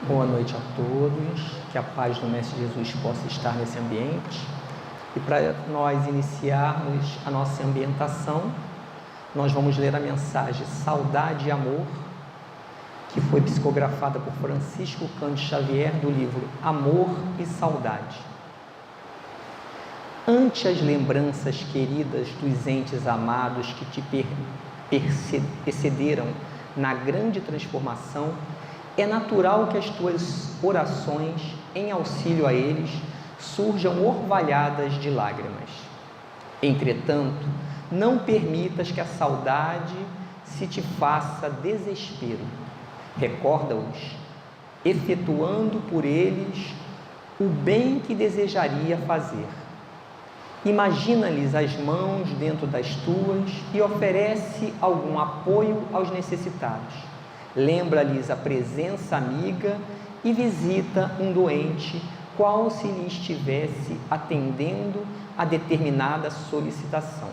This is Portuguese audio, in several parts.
Boa noite a todos, que a paz do Mestre Jesus possa estar nesse ambiente. E para nós iniciarmos a nossa ambientação, nós vamos ler a mensagem Saudade e Amor, que foi psicografada por Francisco Cândido Xavier, do livro Amor e Saudade. Ante as lembranças queridas dos entes amados que te precederam na grande transformação, é natural que as tuas orações em auxílio a eles surjam orvalhadas de lágrimas. Entretanto, não permitas que a saudade se te faça desespero. Recorda-os, efetuando por eles o bem que desejaria fazer. Imagina-lhes as mãos dentro das tuas e oferece algum apoio aos necessitados. Lembra-lhes a presença amiga e visita um doente, qual se lhe estivesse atendendo a determinada solicitação.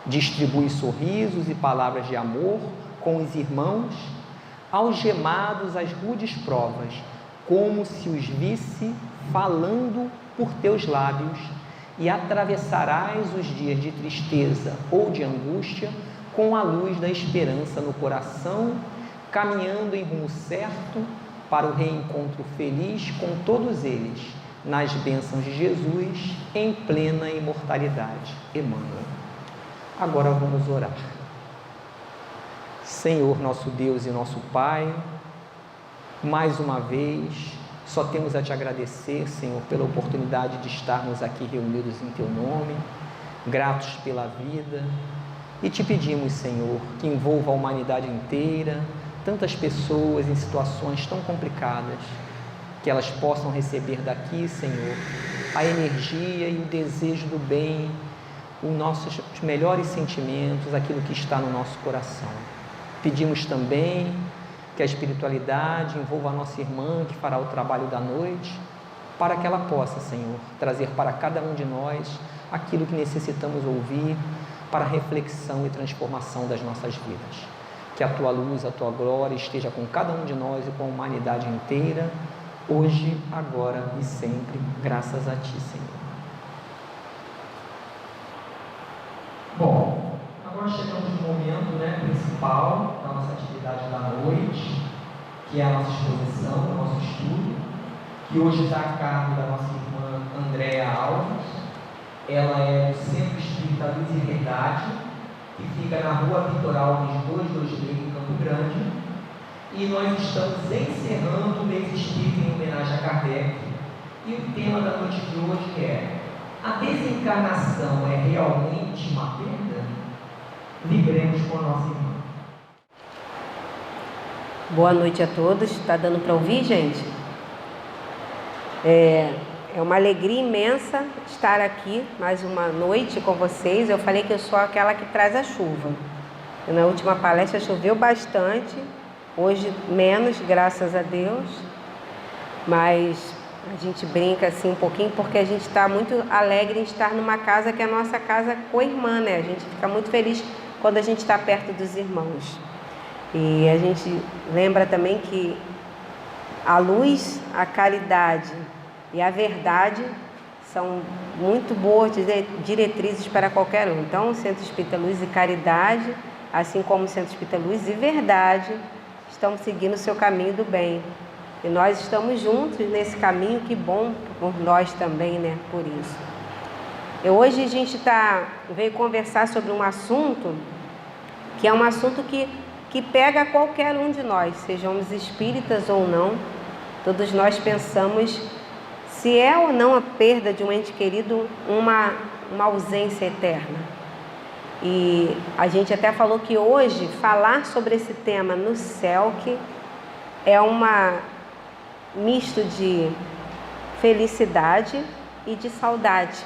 Distribui sorrisos e palavras de amor com os irmãos, algemados às rudes provas, como se os visse falando por teus lábios, e atravessarás os dias de tristeza ou de angústia com a luz da esperança no coração, caminhando em rumo certo para o reencontro feliz com todos eles, nas bênçãos de Jesus, em plena imortalidade. Emmanuel. Agora vamos orar. Senhor, nosso Deus e nosso Pai, mais uma vez, só temos a Te agradecer, Senhor, pela oportunidade de estarmos aqui reunidos em Teu nome, gratos pela vida, e Te pedimos, Senhor, que envolva a humanidade inteira, tantas pessoas em situações tão complicadas, que elas possam receber daqui, Senhor, a energia e o desejo do bem, os nossos melhores sentimentos, aquilo que está no nosso coração. Pedimos também que a espiritualidade envolva a nossa irmã que fará o trabalho da noite, para que ela possa, Senhor, trazer para cada um de nós aquilo que necessitamos ouvir para a reflexão e transformação das nossas vidas. Que a Tua luz, a Tua glória esteja com cada um de nós e com a humanidade inteira, hoje, agora e sempre, graças a Ti, Senhor. Bom, agora chegamos no momento principal da nossa atividade da noite, que é a nossa exposição, o nosso estudo, que hoje está a cargo da nossa irmã Andréa Alves. Ela é do Centro Espírita Luz e Verdade, que fica na Rua Vitor Alves 226, em Campo Grande, e nós estamos encerrando o mês espírita em homenagem a Kardec, e o tema da noite de hoje é: a desencarnação é realmente uma perda? Vibremos com a nossa irmã. Boa noite a todos. Está dando para ouvir, gente? É uma alegria imensa estar aqui mais uma noite com vocês. Eu falei que eu sou aquela que traz a chuva. Na última palestra choveu bastante, hoje menos, graças a Deus. Mas a gente brinca assim um pouquinho porque a gente está muito alegre em estar numa casa que é a nossa casa co-irmã, né? A gente fica muito feliz quando a gente está perto dos irmãos. E a gente lembra também que a luz, a caridade e a verdade são muito boas diretrizes para qualquer um. Então, o Centro Espírita Luz e Caridade, assim como o Centro Espírita Luz e Verdade, estão seguindo o seu caminho do bem. E nós estamos juntos nesse caminho, que bom por nós também, né? Por isso. Hoje a gente veio conversar sobre um assunto que é um assunto que pega qualquer um de nós, sejamos espíritas ou não. Todos nós pensamos se é ou não a perda de um ente querido uma ausência eterna. E a gente até falou que hoje falar sobre esse tema no CELC é uma misto de felicidade e de saudade,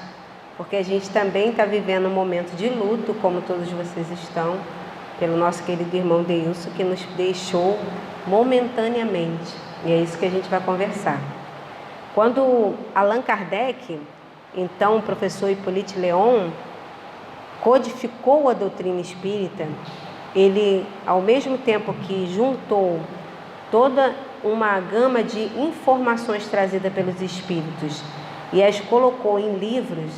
porque a gente também está vivendo um momento de luto, como todos vocês estão, pelo nosso querido irmão Deilson, que nos deixou momentaneamente. E é isso que a gente vai conversar. Quando Allan Kardec, então o professor Hippolyte Léon, codificou a doutrina espírita, ele, ao mesmo tempo que juntou toda uma gama de informações trazidas pelos Espíritos e as colocou em livros,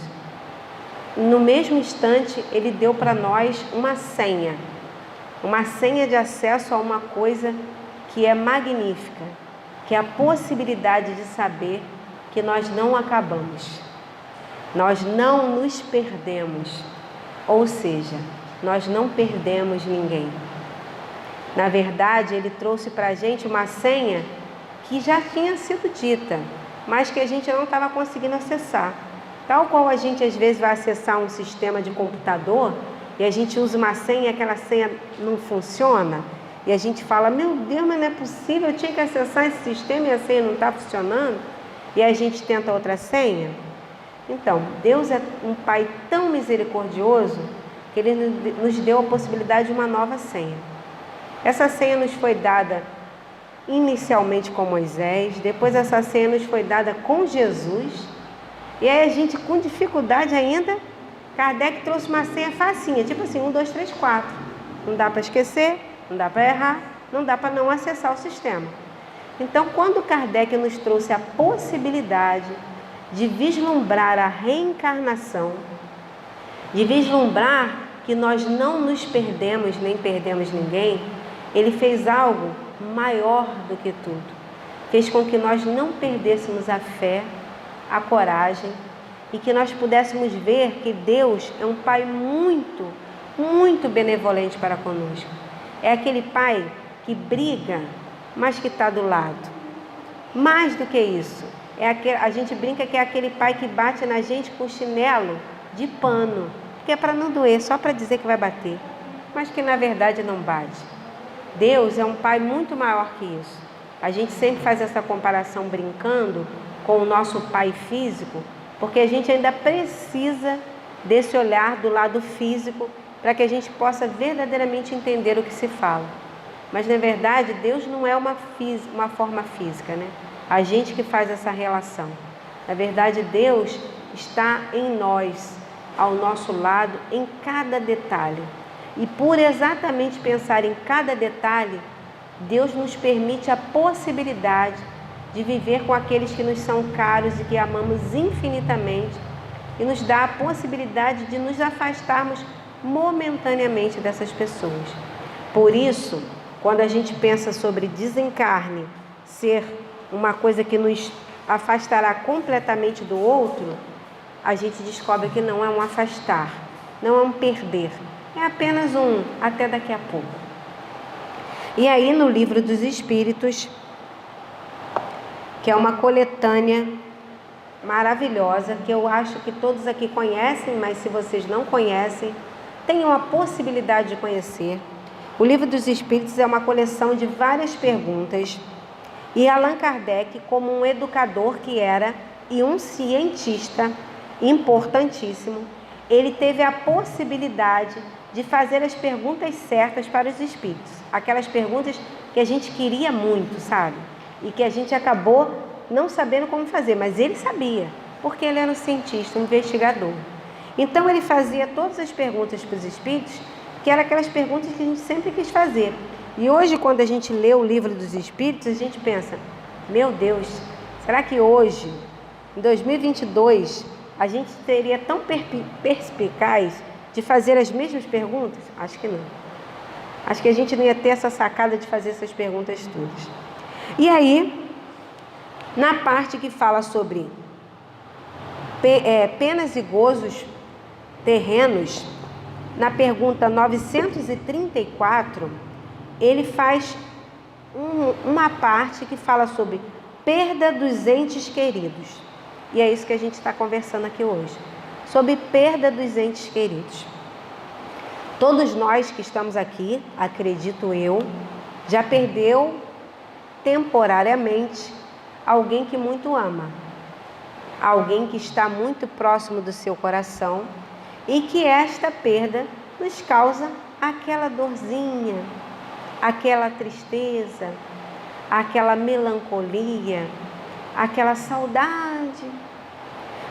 no mesmo instante Ele deu para nós uma senha de acesso a uma coisa que é magnífica, que é a possibilidade de saber que nós não acabamos, nós não nos perdemos, ou seja, nós não perdemos ninguém. Na verdade, Ele trouxe para a gente uma senha que já tinha sido dita, mas que a gente não estava conseguindo acessar. Tal qual a gente às vezes vai acessar um sistema de computador e a gente usa uma senha e aquela senha não funciona, e a gente fala, meu Deus, mas não é possível, eu tinha que acessar esse sistema e a senha não está funcionando, e a gente tenta outra senha. Então, Deus é um Pai tão misericordioso que Ele nos deu a possibilidade de uma nova senha. Essa senha nos foi dada inicialmente com Moisés, depois essa senha nos foi dada com Jesus, e aí a gente, com dificuldade ainda, Kardec trouxe uma senha facinha, tipo assim, 1, 2, 3, 4. Não dá para esquecer, não dá para errar, não dá para não acessar o sistema. Então, quando Kardec nos trouxe a possibilidade de vislumbrar a reencarnação, de vislumbrar que nós não nos perdemos, nem perdemos ninguém, Ele fez algo maior do que tudo. Fez com que nós não perdêssemos a fé, a coragem, e que nós pudéssemos ver que Deus é um Pai muito, muito benevolente para conosco. É aquele Pai que briga, mas que está do lado. Mais do que isso, a gente brinca que é aquele Pai que bate na gente com chinelo de pano, que é para não doer, só para dizer que vai bater, mas que na verdade não bate. Deus é um Pai muito maior que isso. A gente sempre faz essa comparação brincando com o nosso pai físico, porque a gente ainda precisa desse olhar do lado físico para que a gente possa verdadeiramente entender o que se fala. Mas na verdade Deus não é uma forma física, né? A gente que faz essa relação. Na verdade Deus está em nós, ao nosso lado, em cada detalhe. E por exatamente pensar em cada detalhe, Deus nos permite a possibilidade de viver com aqueles que nos são caros e que amamos infinitamente, e nos dá a possibilidade de nos afastarmos momentaneamente dessas pessoas. Por isso, quando a gente pensa sobre desencarne ser uma coisa que nos afastará completamente do outro, a gente descobre que não é um afastar, não é um perder, é apenas um até daqui a pouco. E aí no Livro dos Espíritos, que é uma coletânea maravilhosa, que eu acho que todos aqui conhecem, mas se vocês não conhecem, tenham a possibilidade de conhecer. O Livro dos Espíritos é uma coleção de várias perguntas, e Allan Kardec, como um educador que era e um cientista importantíssimo, ele teve a possibilidade de fazer as perguntas certas para os espíritos, aquelas perguntas que a gente queria muito, sabe? E que a gente acabou não sabendo como fazer, mas ele sabia, porque ele era um cientista, um investigador. Então ele fazia todas as perguntas para os espíritos, que eram aquelas perguntas que a gente sempre quis fazer. E hoje, quando a gente lê o Livro dos Espíritos, a gente pensa, meu Deus, será que hoje, em 2022, a gente seria tão perspicaz de fazer as mesmas perguntas? Acho que não. Acho que a gente não ia ter essa sacada de fazer essas perguntas todas. E aí, na parte que fala sobre penas e gozos terrenos, na pergunta 934, ele faz uma parte que fala sobre perda dos entes queridos. E é isso que a gente está conversando aqui hoje, sobre perda dos entes queridos. Todos nós que estamos aqui, acredito eu, já perdeu temporariamente alguém que muito ama, alguém que está muito próximo do seu coração e que esta perda nos causa aquela dorzinha, aquela tristeza, aquela melancolia, aquela saudade.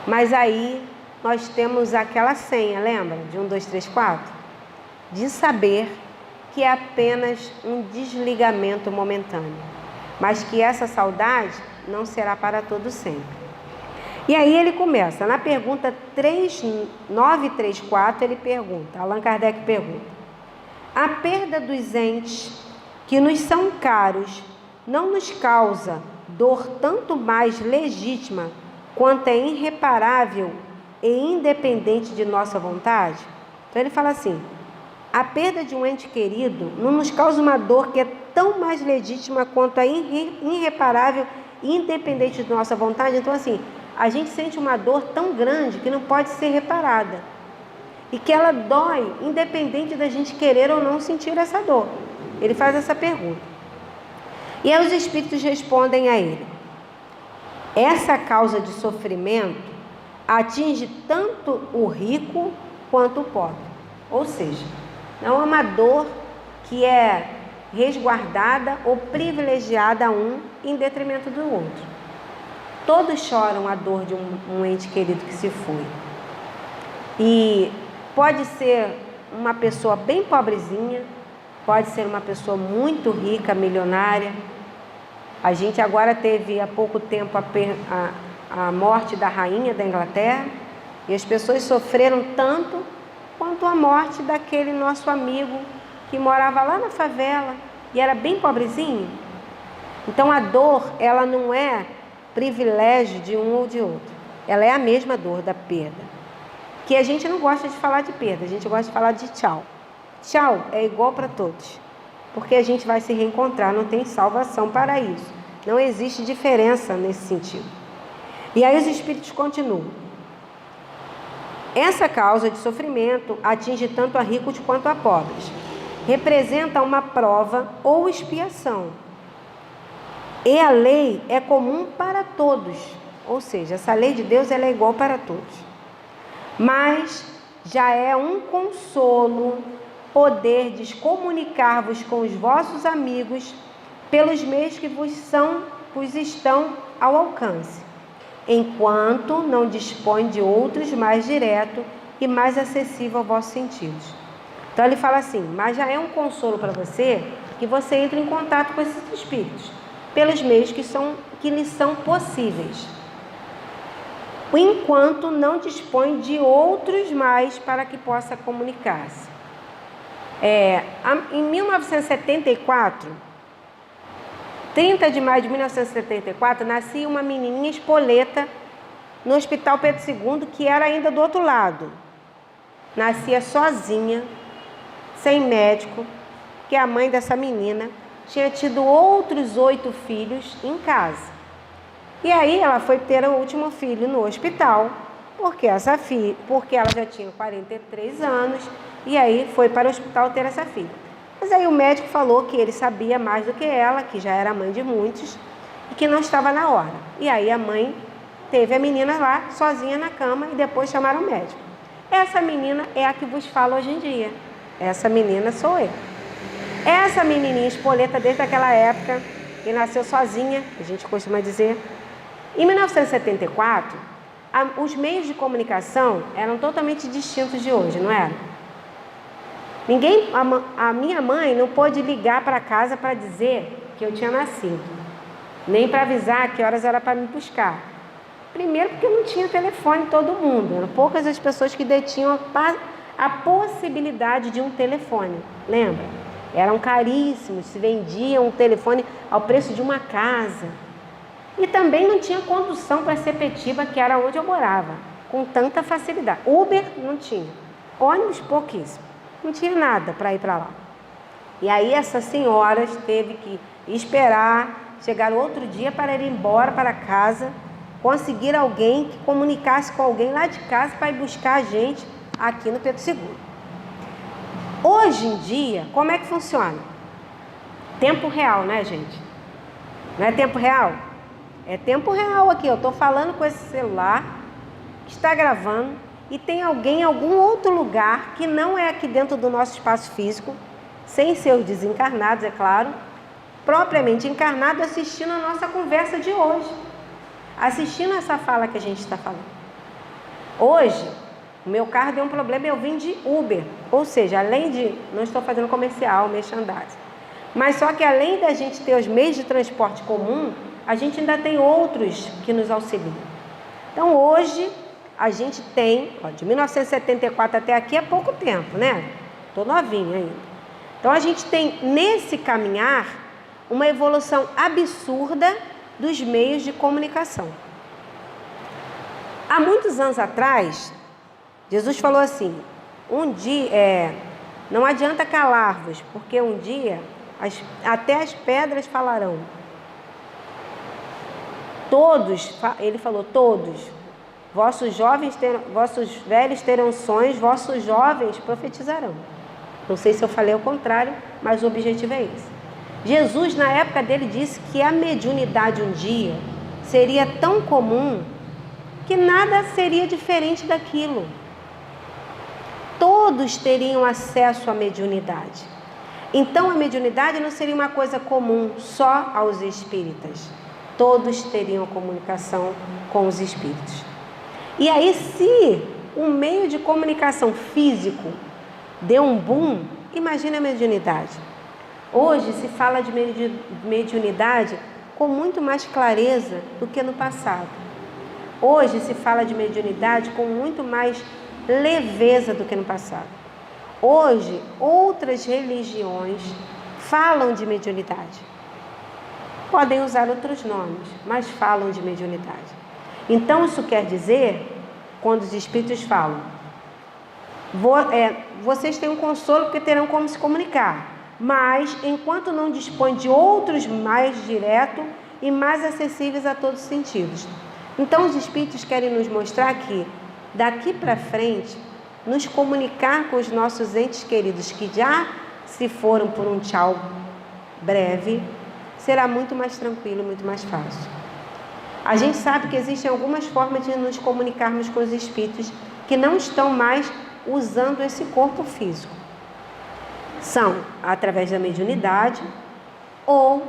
Mas aí nós temos aquela senha, lembra? De 1, 2, 3, 4? De saber que é apenas um desligamento momentâneo. mas que essa saudade não será para todo sempre. E aí ele começa, na pergunta 934, ele pergunta, Allan Kardec pergunta: a perda dos entes que nos são caros não nos causa dor tanto mais legítima quanto é irreparável e independente de nossa vontade? Então ele fala assim: a perda de um ente querido não nos causa uma dor que é tão mais legítima quanto é irreparável e independente de nossa vontade. Então assim, a gente sente uma dor tão grande que não pode ser reparada e que ela dói independente da gente querer ou não sentir essa dor. Ele faz essa pergunta. E aí os espíritos respondem a ele: essa causa de sofrimento atinge tanto o rico quanto o pobre. Ou seja, não é uma dor que é resguardada ou privilegiada a um em detrimento do outro. Todos choram a dor de um ente querido que se foi. E pode ser uma pessoa bem pobrezinha, pode ser uma pessoa muito rica, milionária. A gente agora teve há pouco tempo a morte da rainha da Inglaterra, e as pessoas sofreram tanto quanto a morte daquele nosso amigo que morava lá na favela e era bem pobrezinho. Então a dor, ela não é privilégio de um ou de outro, ela é a mesma dor da perda, que a gente não gosta de falar de perda, a gente gosta de falar de tchau. Tchau é igual para todos, porque a gente vai se reencontrar, não tem salvação para isso, não existe diferença nesse sentido. E aí os espíritos continuam: essa causa de sofrimento atinge tanto a ricos quanto a pobres, representa uma prova ou expiação, e a lei é comum para todos, ou seja, essa lei de Deus ela é igual para todos. Mas já é um consolo poderdes comunicar-vos com os vossos amigos pelos meios que vos estão ao alcance, enquanto não dispõe de outros mais direto e mais acessível aos vossos sentidos. Então ele fala assim: mas já é um consolo para você que você entre em contato com esses espíritos pelos meios que lhes são possíveis, enquanto não dispõe de outros mais para que possa comunicar-se. Em 1974, 30 de maio de 1974, nascia uma menininha espoleta no Hospital Pedro II, que era ainda do outro lado. Nascia sozinha, sem médico, que a mãe dessa menina tinha tido outros 8 filhos em casa. E aí ela foi ter o último filho no hospital, porque ela já tinha 43 anos, e aí foi para o hospital ter essa filha. Mas aí o médico falou que ele sabia mais do que ela, que já era mãe de muitos, e que não estava na hora. E aí a mãe teve a menina lá, sozinha na cama, e depois chamaram o médico. Essa menina é a que vos falo hoje em dia. Essa menina sou eu. Essa menininha espoleta desde aquela época, que nasceu sozinha, a gente costuma dizer. Em 1974, os meios de comunicação eram totalmente distintos de hoje, não era? A minha mãe não pôde ligar para casa para dizer que eu tinha nascido, nem para avisar que horas era para me buscar. Primeiro porque não tinha telefone em todo mundo, eram poucas as pessoas que detinham a possibilidade de um telefone, lembra? Eram caríssimos, se vendia um telefone ao preço de uma casa. E também não tinha condução para Sepetiba, que era onde eu morava, com tanta facilidade. Uber não tinha, ônibus pouquíssimo, não tinha nada para ir para lá. E aí essas senhoras teve que esperar chegar outro dia para ir embora para casa, conseguir alguém que comunicasse com alguém lá de casa para ir buscar a gente aqui no Pedro II. Hoje em dia, como é que funciona? Tempo real, né, gente? Não é tempo real? É tempo real aqui. Eu estou falando com esse celular, está gravando, e tem alguém em algum outro lugar que não é aqui dentro do nosso espaço físico, sem ser os desencarnados, é claro, propriamente encarnado, assistindo a nossa conversa de hoje, assistindo essa fala que a gente está falando. Hoje, o meu carro deu um problema e eu vim de Uber, ou seja, além de, não estou fazendo comercial, merchandising, Mas só que além da gente ter os meios de transporte comum, a gente ainda tem outros que nos auxiliam. Então hoje a gente tem, de 1974 até aqui é pouco tempo, né? Estou novinha ainda. Então a gente tem nesse caminhar uma evolução absurda dos meios de comunicação. Há muitos anos atrás, Jesus falou assim, não adianta calar-vos, porque um dia até as pedras falarão. Ele falou, todos, vossos velhos terão sonhos, vossos jovens profetizarão. Não sei se eu falei o contrário, mas o objetivo é esse. Jesus, na época dele, disse que a mediunidade um dia seria tão comum que nada seria diferente daquilo. Todos teriam acesso à mediunidade. Então, a mediunidade não seria uma coisa comum só aos espíritas. Todos teriam comunicação com os espíritos. E aí, se um meio de comunicação físico deu um boom, imagina a mediunidade. Hoje se fala de mediunidade com muito mais clareza do que no passado. Hoje se fala de mediunidade com muito mais leveza do que no passado. Hoje, outras religiões falam de mediunidade. Podem usar outros nomes, mas falam de mediunidade. Então, isso quer dizer, quando os espíritos falam, vocês têm um consolo porque terão como se comunicar, mas enquanto não dispõe de outros mais diretos e mais acessíveis a todos os sentidos. Então, os espíritos querem nos mostrar que, daqui para frente, nos comunicar com os nossos entes queridos que já se foram por um tchau breve, será muito mais tranquilo, muito mais fácil. A gente sabe que existem algumas formas de nos comunicarmos com os espíritos que não estão mais usando esse corpo físico. São através da mediunidade ou,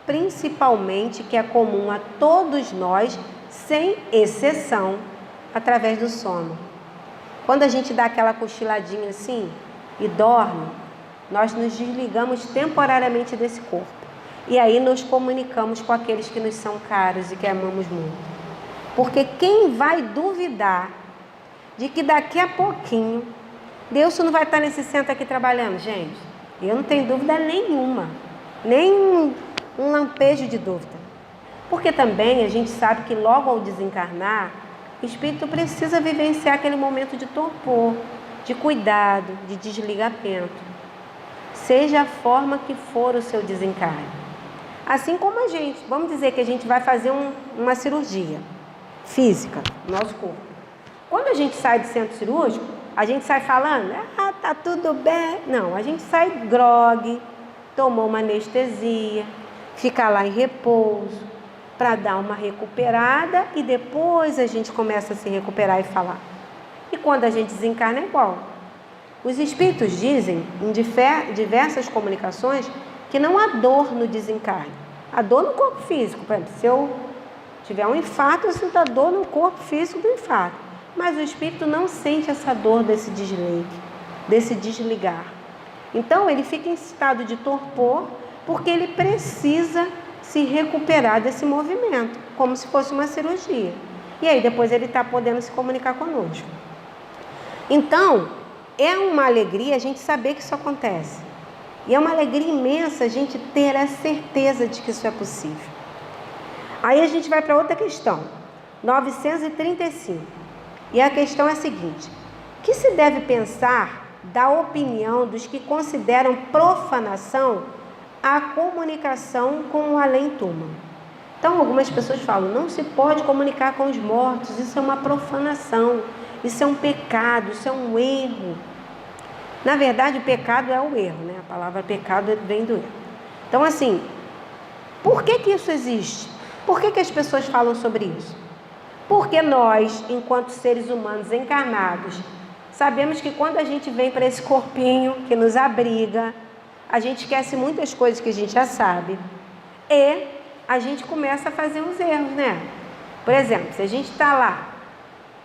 principalmente, que é comum a todos nós, sem exceção, através do sono. Quando a gente dá aquela cochiladinha assim e dorme, nós nos desligamos temporariamente desse corpo. E aí nos comunicamos com aqueles que nos são caros e que amamos muito. Porque quem vai duvidar de que daqui a pouquinho Deus não vai estar nesse centro aqui trabalhando, gente? Eu não tenho dúvida nenhuma, nem um lampejo de dúvida. Porque também a gente sabe que logo ao desencarnar, o espírito precisa vivenciar aquele momento de torpor, de cuidado, de desligamento. Seja a forma que for o seu desencarne. Assim como a gente, vamos dizer que a gente vai fazer uma cirurgia física no nosso corpo. Quando a gente sai do centro cirúrgico, a gente sai falando, tá tudo bem. Não, a gente sai grogue, tomou uma anestesia, fica lá em repouso, para dar uma recuperada e depois a gente começa a se recuperar e falar. E quando a gente desencarna é igual. Os espíritos dizem, em diversas comunicações, que não há dor no desencarne. Há dor no corpo físico. Por exemplo, se eu tiver um infarto, eu sinto a dor no corpo físico do infarto. Mas o espírito não sente essa dor desse desligue, desse desligar. Então, ele fica em estado de torpor, porque ele precisa se recuperar desse movimento, como se fosse uma cirurgia. E aí, depois ele está podendo se comunicar conosco. Então, é uma alegria a gente saber que isso acontece. E é uma alegria imensa a gente ter a certeza de que isso é possível. Aí a gente vai para outra questão, 935. E a questão é a seguinte: que se deve pensar da opinião dos que consideram profanação a comunicação com o além-túmulo? Então, algumas pessoas falam, não se pode comunicar com os mortos, isso é uma profanação, isso é um pecado, isso é um erro. Na verdade, o pecado é o erro, né? A palavra pecado vem do erro. Então, assim, por que isso existe? Por que as pessoas falam sobre isso? Porque nós, enquanto seres humanos encarnados, sabemos que quando a gente vem para esse corpinho que nos abriga, a gente esquece muitas coisas que a gente já sabe e a gente começa a fazer uns erros, né? Por exemplo, se a gente está lá,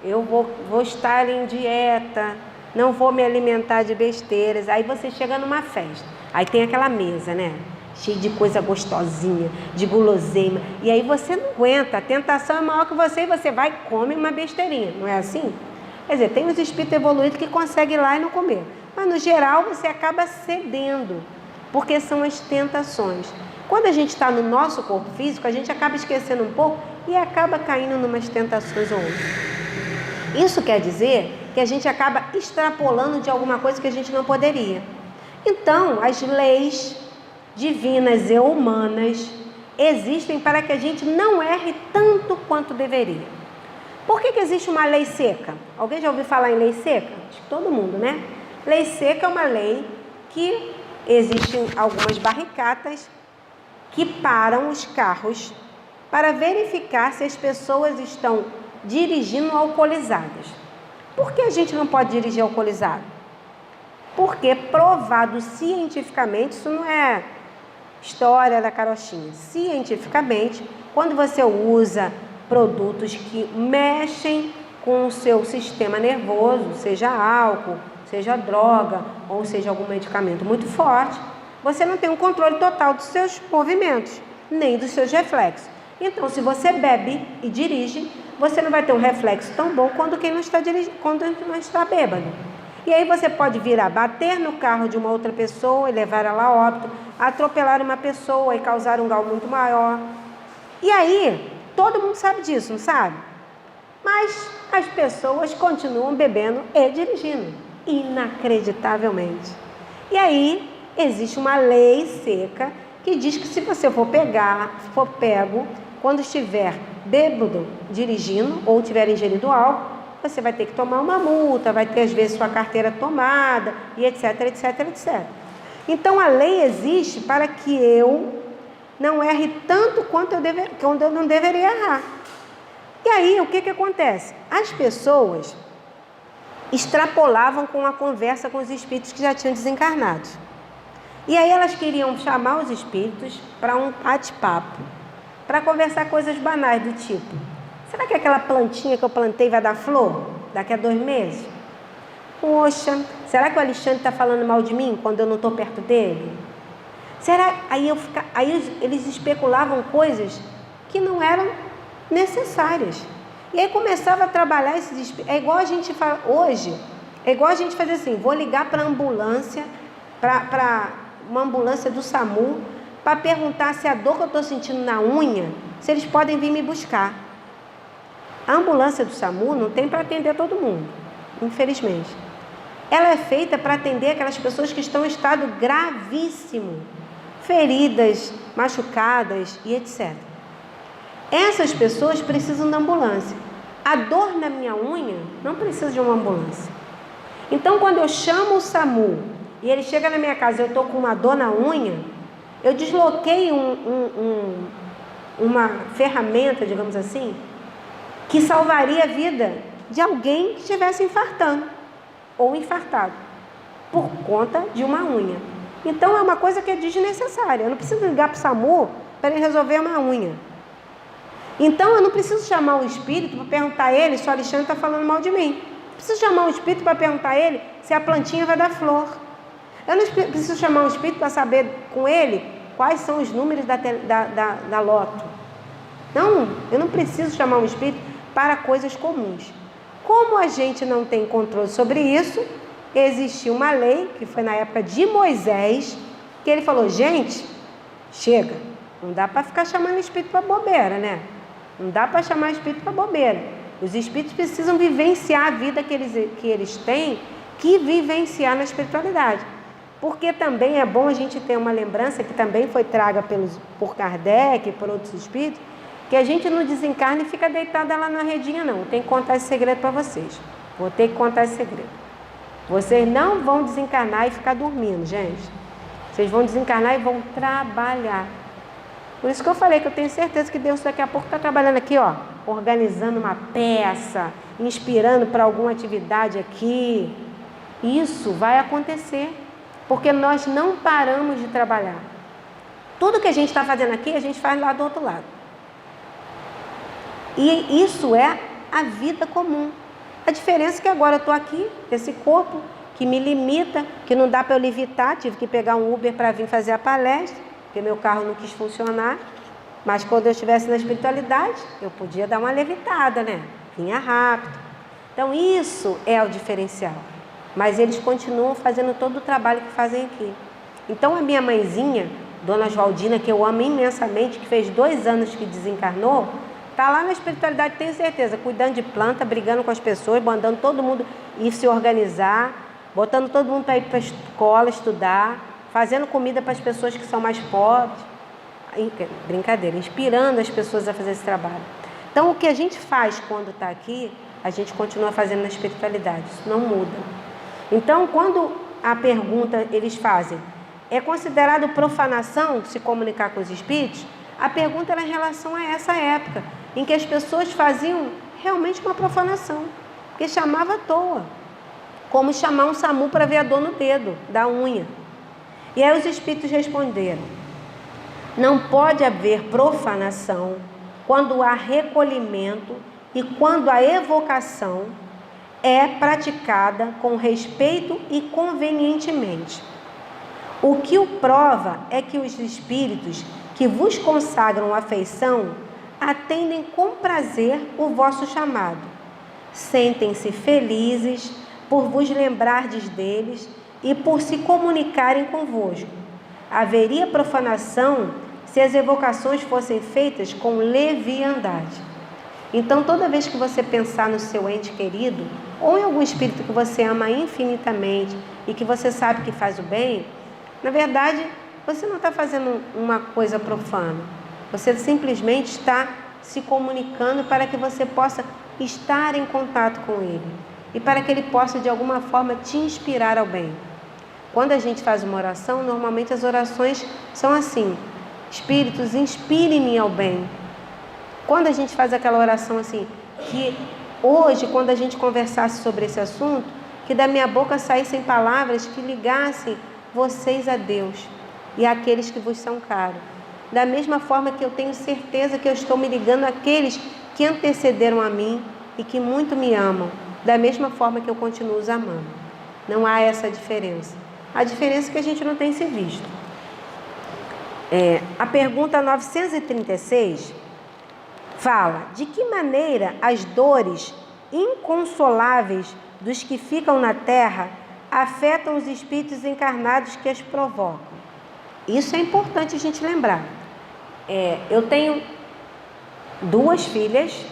eu vou estar em dieta, não vou me alimentar de besteiras, aí você chega numa festa, aí tem aquela mesa, né? cheio de coisa gostosinha, de guloseima. E aí você não aguenta, a tentação é maior que você e você vai e come uma besteirinha, não é assim? Quer dizer, tem os espíritos evoluídos que conseguem ir lá e não comer. Mas no geral você acaba cedendo, porque são as tentações. Quando a gente está no nosso corpo físico, a gente acaba esquecendo um pouco e acaba caindo em umas tentações ou outras. Isso quer dizer que a gente acaba extrapolando de alguma coisa que a gente não poderia. Então, as leis divinas e humanas existem para que a gente não erre tanto quanto deveria. Por que existe uma lei seca? Alguém já ouviu falar em lei seca? Acho que todo mundo, né? Lei seca é uma lei que existem algumas barricatas que param os carros para verificar se as pessoas estão dirigindo alcoolizadas. Por que a gente não pode dirigir alcoolizado? Porque provado cientificamente, isso não é história da carochinha, cientificamente, quando você usa produtos que mexem com o seu sistema nervoso, seja álcool, seja droga, ou seja algum medicamento muito forte, você não tem um controle total dos seus movimentos, nem dos seus reflexos. Então, se você bebe e dirige, você não vai ter um reflexo tão bom quando quem não está dirigindo, quando não está bêbado. E aí você pode vir a bater no carro de uma outra pessoa e levar ela a óbito, atropelar uma pessoa e causar um gal muito maior. E aí, todo mundo sabe disso, não sabe? Mas as pessoas continuam bebendo e dirigindo, inacreditavelmente. E aí, existe uma lei seca que diz que se você for pego, quando estiver bêbado dirigindo ou tiver ingerido álcool, você vai ter que tomar uma multa, vai ter às vezes sua carteira tomada e etc, etc, etc. Então a lei existe para que eu não erre tanto quanto eu não deveria errar. E aí o que acontece? As pessoas extrapolavam com a conversa com os espíritos que já tinham desencarnado. E aí elas queriam chamar os espíritos para um bate-papo, para conversar coisas banais do tipo: será que aquela plantinha que eu plantei vai dar flor daqui a 2 meses? Poxa, será que o Alexandre está falando mal de mim quando eu não estou perto dele? Será? Aí eles especulavam coisas que não eram necessárias. E aí começava a trabalhar esses espíritos. É igual a gente fala hoje, é igual a gente fazer assim: vou ligar para a ambulância, para uma ambulância do SAMU, para perguntar se a dor que eu estou sentindo na unha, se eles podem vir me buscar. A ambulância do SAMU não tem para atender todo mundo, infelizmente. Ela é feita para atender aquelas pessoas que estão em estado gravíssimo, feridas, machucadas e etc. Essas pessoas precisam da ambulância. A dor na minha unha não precisa de uma ambulância. Então, quando eu chamo o SAMU e ele chega na minha casa e eu estou com uma dor na unha, eu desloquei uma ferramenta, digamos assim, que salvaria a vida de alguém que estivesse infartando ou infartado por conta de uma unha. Então é uma coisa que é desnecessária. Eu não preciso ligar para o SAMU para ele resolver uma unha. Então eu não preciso chamar o espírito para perguntar a ele se o Alexandre está falando mal de mim. Eu preciso chamar o espírito para perguntar a ele se a plantinha vai dar flor. Eu não preciso chamar o espírito para saber com ele quais são os números da loto. Não, eu não preciso chamar o espírito para coisas comuns. Como a gente não tem controle sobre isso, existiu uma lei, que foi na época de Moisés, que ele falou: gente, chega, não dá para ficar chamando espírito para bobeira, né? Não dá para chamar espírito para bobeira. Os espíritos precisam vivenciar a vida que eles têm, que vivenciar na espiritualidade. Porque também é bom a gente ter uma lembrança, que também foi traga por Kardec e por outros espíritos, que a gente não desencarna e fica deitada lá na redinha, não. Tem que contar esse segredo para vocês. Vou ter que contar esse segredo. Vocês não vão desencarnar e ficar dormindo, gente. Vocês vão desencarnar e vão trabalhar. Por isso que eu falei que eu tenho certeza que Deus daqui a pouco está trabalhando aqui, ó, organizando uma peça, inspirando para alguma atividade aqui. Isso vai acontecer, porque nós não paramos de trabalhar. Tudo que a gente está fazendo aqui, a gente faz lá do outro lado. E isso é a vida comum. A diferença é que agora eu estou aqui, esse corpo que me limita, que não dá para eu levitar, tive que pegar um Uber para vir fazer a palestra. porque meu carro não quis funcionar, mas quando eu estivesse na espiritualidade, eu podia dar uma levitada, né? Vinha rápido. Então isso é o diferencial. Mas eles continuam fazendo todo o trabalho que fazem aqui. Então a minha mãezinha, Dona Oswaldina, que eu amo imensamente, que fez 2 anos que desencarnou, está lá na espiritualidade, tenho certeza, cuidando de planta, brigando com as pessoas, mandando todo mundo ir se organizar, botando todo mundo para ir para a escola estudar, fazendo comida para as pessoas que são mais pobres. Brincadeira, inspirando as pessoas a fazer esse trabalho. Então o que a gente faz quando está aqui, a gente continua fazendo na espiritualidade, isso não muda. Então quando a pergunta eles fazem, é considerado profanação se comunicar com os espíritos? A pergunta era em relação a essa época, em que as pessoas faziam realmente uma profanação, porque chamava à toa, como chamar um SAMU para ver a dor no dedo, da unha. E aí os espíritos responderam, não pode haver profanação quando há recolhimento e quando a evocação é praticada com respeito e convenientemente. O que o prova é que os espíritos que vos consagram afeição atendem com prazer o vosso chamado. Sentem-se felizes por vos lembrardes deles e por se comunicarem convosco. Haveria profanação se as evocações fossem feitas com leviandade. Então, toda vez que você pensar no seu ente querido, ou em algum espírito que você ama infinitamente e que você sabe que faz o bem, na verdade, você não está fazendo uma coisa profana. Você simplesmente está se comunicando para que você possa estar em contato com ele e para que ele possa, de alguma forma, te inspirar ao bem. Quando a gente faz uma oração, normalmente as orações são assim: espíritos, inspire-me ao bem. Quando a gente faz aquela oração assim, que hoje, quando a gente conversasse sobre esse assunto, que da minha boca saíssem palavras que ligassem vocês a Deus e àqueles que vos são caros. Da mesma forma que eu tenho certeza que eu estou me ligando àqueles que antecederam a mim e que muito me amam, da mesma forma que eu continuo os amando. Não há essa diferença. A diferença é que a gente não tem se visto. A pergunta 936 fala: de que maneira as dores inconsoláveis dos que ficam na terra afetam os espíritos encarnados que as provocam? Isso é importante a gente lembrar. Eu tenho 2 filhas,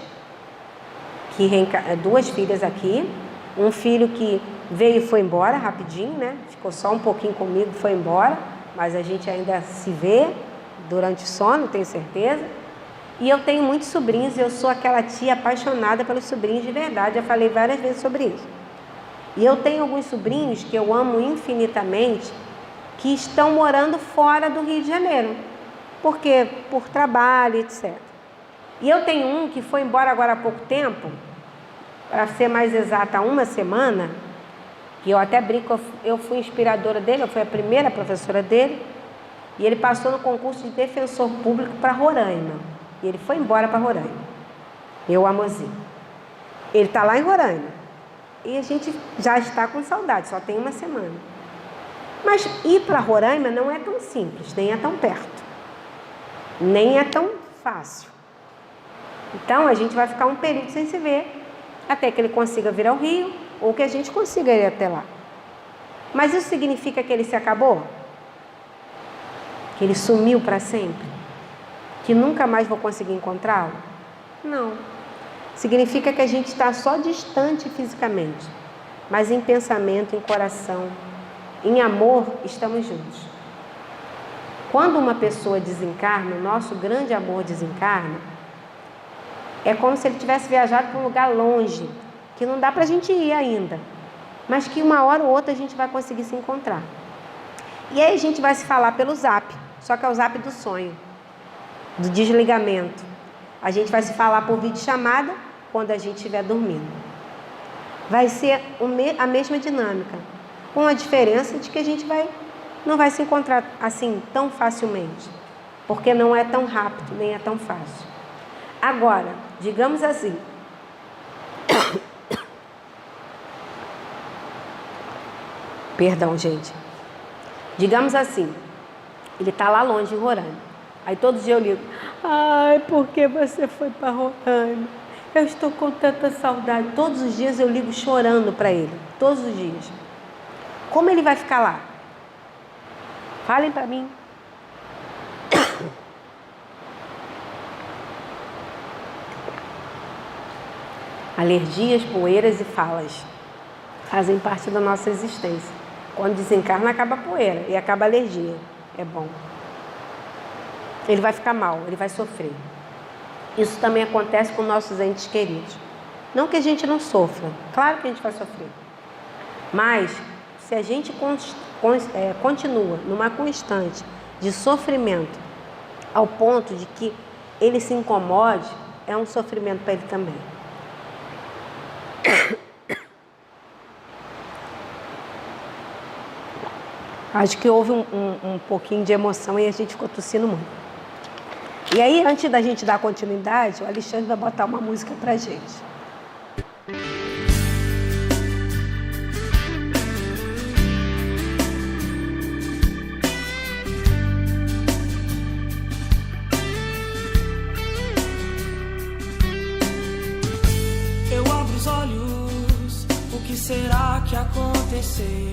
duas filhas aqui, um filho que veio e foi embora rapidinho, né? Ficou só um pouquinho comigo, foi embora, mas a gente ainda se vê durante o sono, tenho certeza. E eu tenho muitos sobrinhos, eu sou aquela tia apaixonada pelos sobrinhos de verdade, já falei várias vezes sobre isso. E eu tenho alguns sobrinhos que eu amo infinitamente, que estão morando fora do Rio de Janeiro, porque por trabalho, etc. E eu tenho um que foi embora agora há pouco tempo, para ser mais exata, 1 semana, que eu até brinco, eu fui inspiradora dele, eu fui a primeira professora dele, e ele passou no concurso de defensor público para Roraima, e ele foi embora para Roraima, meu amorzinho. Ele está lá em Roraima, e a gente já está com saudade, só tem 1 semana. Mas ir para Roraima não é tão simples, nem é tão perto, nem é tão fácil. Então a gente vai ficar um período sem se ver, até que ele consiga vir ao Rio, ou que a gente consiga ir até lá. Mas isso significa que ele se acabou? Que ele sumiu para sempre? Que nunca mais vou conseguir encontrá-lo? Não. Significa que a gente está só distante fisicamente, mas em pensamento, em coração, em amor, estamos juntos. Quando uma pessoa desencarna, o nosso grande amor desencarna, é como se ele tivesse viajado para um lugar longe, que não dá para a gente ir ainda, mas que uma hora ou outra a gente vai conseguir se encontrar. E aí a gente vai se falar pelo zap, só que é o zap do sonho, do desligamento. A gente vai se falar por videochamada quando a gente estiver dormindo. Vai ser a mesma dinâmica, com a diferença de que a gente não vai se encontrar assim tão facilmente, porque não é tão rápido, nem é tão fácil. Agora, digamos assim, perdão, gente. Digamos assim, Ele está lá longe, em Roraima. Aí todos os dias eu ligo: ai, por que você foi para Roraima? Eu estou com tanta saudade. Todos os dias eu ligo chorando para ele. Todos os dias. Como ele vai ficar lá? Falem para mim. Alergias, poeiras e falas fazem parte da nossa existência. Quando desencarna, acaba a poeira e acaba a alergia. É bom. Ele vai ficar mal, ele vai sofrer. Isso também acontece com nossos entes queridos. Não que a gente não sofra, claro que a gente vai sofrer. Mas, se a gente continua numa constante de sofrimento, ao ponto de que ele se incomode, é um sofrimento para ele também. Acho que houve um pouquinho de emoção e a gente ficou tossindo muito. E aí, antes da gente dar continuidade, o Alexandre vai botar uma música pra gente. Eu abro os olhos, o que será que aconteceu?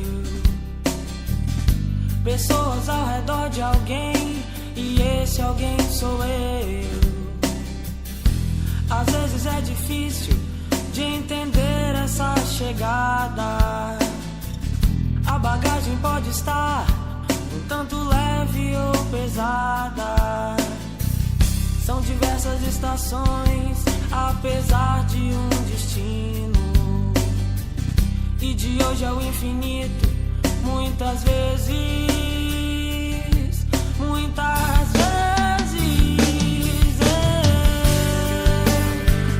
Pessoas ao redor de alguém, e esse alguém sou eu. Às vezes é difícil de entender essa chegada. A bagagem pode estar um tanto leve ou pesada. São diversas estações, apesar de um destino. E de hoje ao infinito, muitas vezes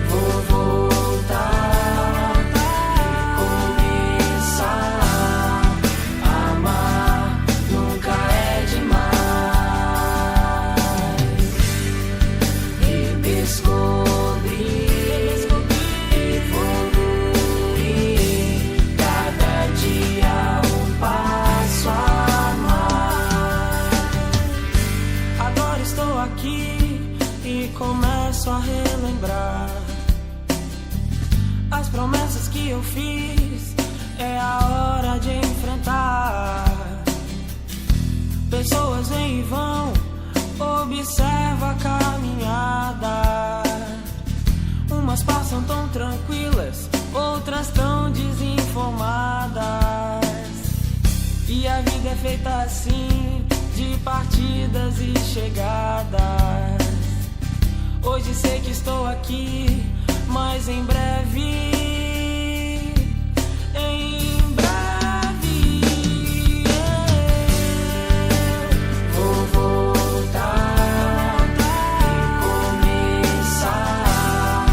eu vou voltar e começar. Amar nunca é demais. E descobrir, evoluir, cada dia um passo a mais. Agora estou aqui e começo a relembrar as promessas que eu fiz. É a hora de enfrentar. Pessoas vêm e vão, observa a caminhada. Umas passam tão tranquilas, outras tão desinformadas. E a vida é feita assim, de partidas e chegadas. Hoje sei que estou aqui, mas em breve eu vou voltar e começar.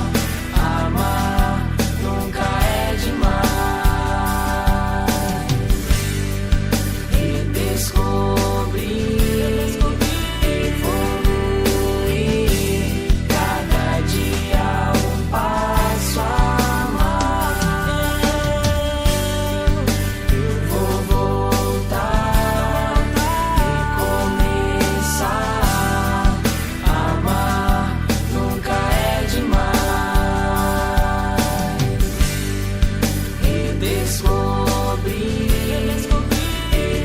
Amar nunca é demais. E descobrir, evoluir, cada dia um passo a mais. Eu vou voltar e começar. Amar nunca é demais. E descobrir,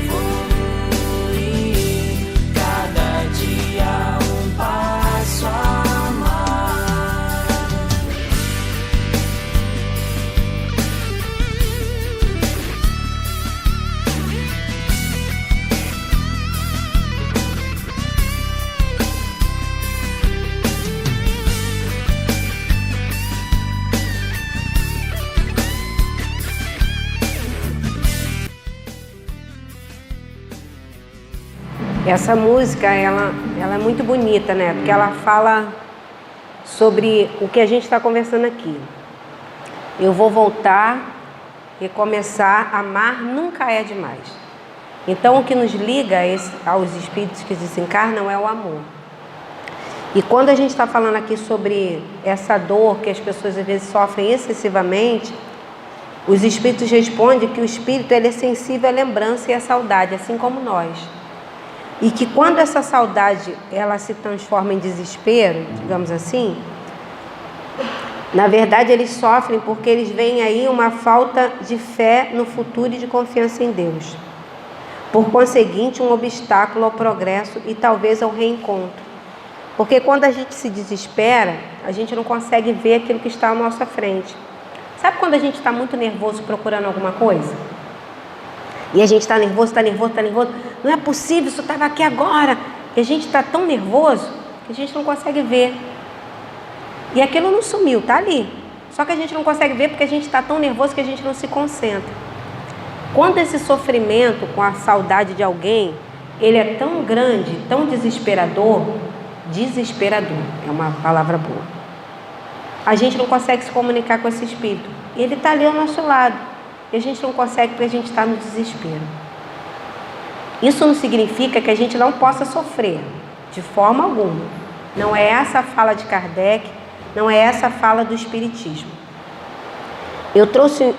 evoluir, cada dia um passo a mais. Essa música, ela é muito bonita, né? Porque ela fala sobre o que a gente está conversando aqui. Eu vou voltar e começar a amar nunca é demais. Então, o que nos liga aos espíritos que desencarnam é o amor. E quando a gente está falando aqui sobre essa dor que as pessoas às vezes sofrem excessivamente, os espíritos respondem que o espírito ele é sensível à lembrança e à saudade, assim como nós. E que quando essa saudade ela se transforma em desespero, digamos assim, na verdade eles sofrem porque eles veem aí uma falta de fé no futuro e de confiança em Deus. Por conseguinte, um obstáculo ao progresso e talvez ao reencontro. Porque quando a gente se desespera, a gente não consegue ver aquilo que está à nossa frente. Sabe quando a gente está muito nervoso procurando alguma coisa? E a gente está nervoso, não é possível, isso estava aqui agora. E a gente está tão nervoso que a gente não consegue ver. E aquilo não sumiu, está ali. Só que a gente não consegue ver porque a gente está tão nervoso que a gente não se concentra. Quando esse sofrimento com a saudade de alguém, ele é tão grande, tão desesperador, é uma palavra boa. A gente não consegue se comunicar com esse espírito. Ele está ali ao nosso lado. E a gente não consegue porque a gente está no desespero. Isso não significa que a gente não possa sofrer, de forma alguma. Não é essa a fala de Kardec, não é essa a fala do Espiritismo. Eu trouxe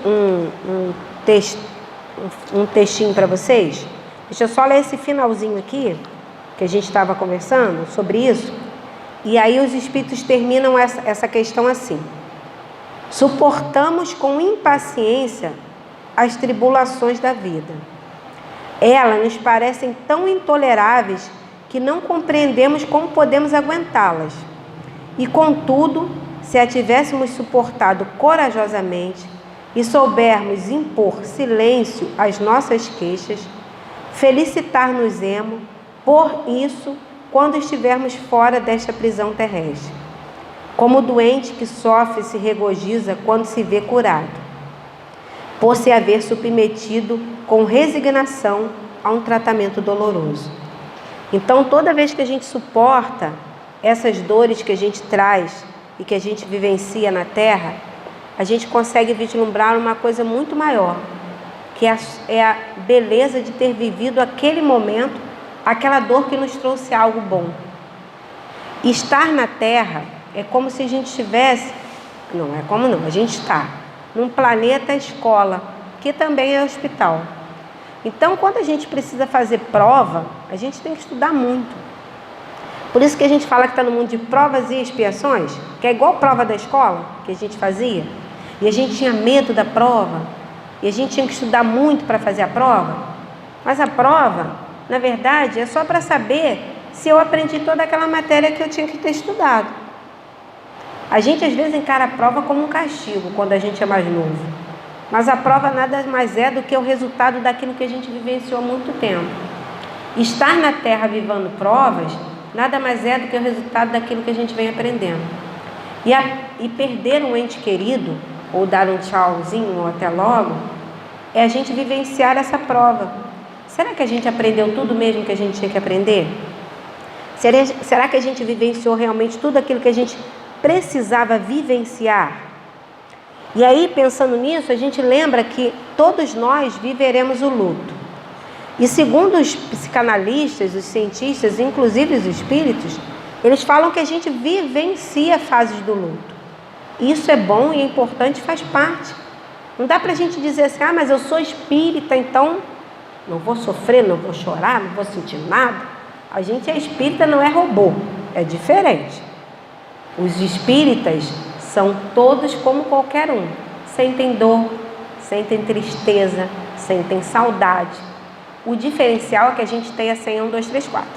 um textinho para vocês. Deixa eu só ler esse finalzinho aqui, que a gente estava conversando sobre isso. E aí os Espíritos terminam essa questão assim: suportamos com impaciência as tribulações da vida. Elas nos parecem tão intoleráveis que não compreendemos como podemos aguentá-las. E contudo, se a tivéssemos suportado corajosamente e soubermos impor silêncio às nossas queixas, felicitar-nos-emos por isso quando estivermos fora desta prisão terrestre, como o doente que sofre e se regozija quando se vê curado, por se haver submetido com resignação a um tratamento doloroso. Então, toda vez que a gente suporta essas dores que a gente traz e que a gente vivencia na Terra, a gente consegue vislumbrar uma coisa muito maior, que é a beleza de ter vivido aquele momento, aquela dor que nos trouxe algo bom. Estar na Terra é como se a gente estivesse, a gente está num planeta escola, que também é hospital. Então, quando a gente precisa fazer prova, a gente tem que estudar muito. Por isso que a gente fala que está no mundo de provas e expiações, que é igual prova da escola, que a gente fazia, e a gente tinha medo da prova, e a gente tinha que estudar muito para fazer a prova. Mas a prova, na verdade, é só para saber se eu aprendi toda aquela matéria que eu tinha que ter estudado. A gente às vezes encara a prova como um castigo quando a gente é mais novo. Mas a prova nada mais é do que o resultado daquilo que a gente vivenciou há muito tempo. Estar na Terra vivendo provas nada mais é do que o resultado daquilo que a gente vem aprendendo. E perder um ente querido, ou dar um tchauzinho, ou até logo, é a gente vivenciar essa prova. Será que a gente aprendeu tudo mesmo que a gente tinha que aprender? Será que a gente vivenciou realmente tudo aquilo que a gente precisava vivenciar? E aí, pensando nisso, a gente lembra que todos nós viveremos o luto. E segundo os psicanalistas, os cientistas, inclusive os espíritos, eles falam que a gente vivencia fases do luto. Isso é bom e é importante, faz parte. Não dá pra gente dizer assim, mas eu sou espírita, então não vou sofrer, não vou chorar, não vou sentir nada. A gente é espírita, não é robô, é diferente. Os espíritas são todos como qualquer um. Sentem dor, sentem tristeza, sentem saudade. O diferencial é que a gente tem a senha 1, 2, 3, 4.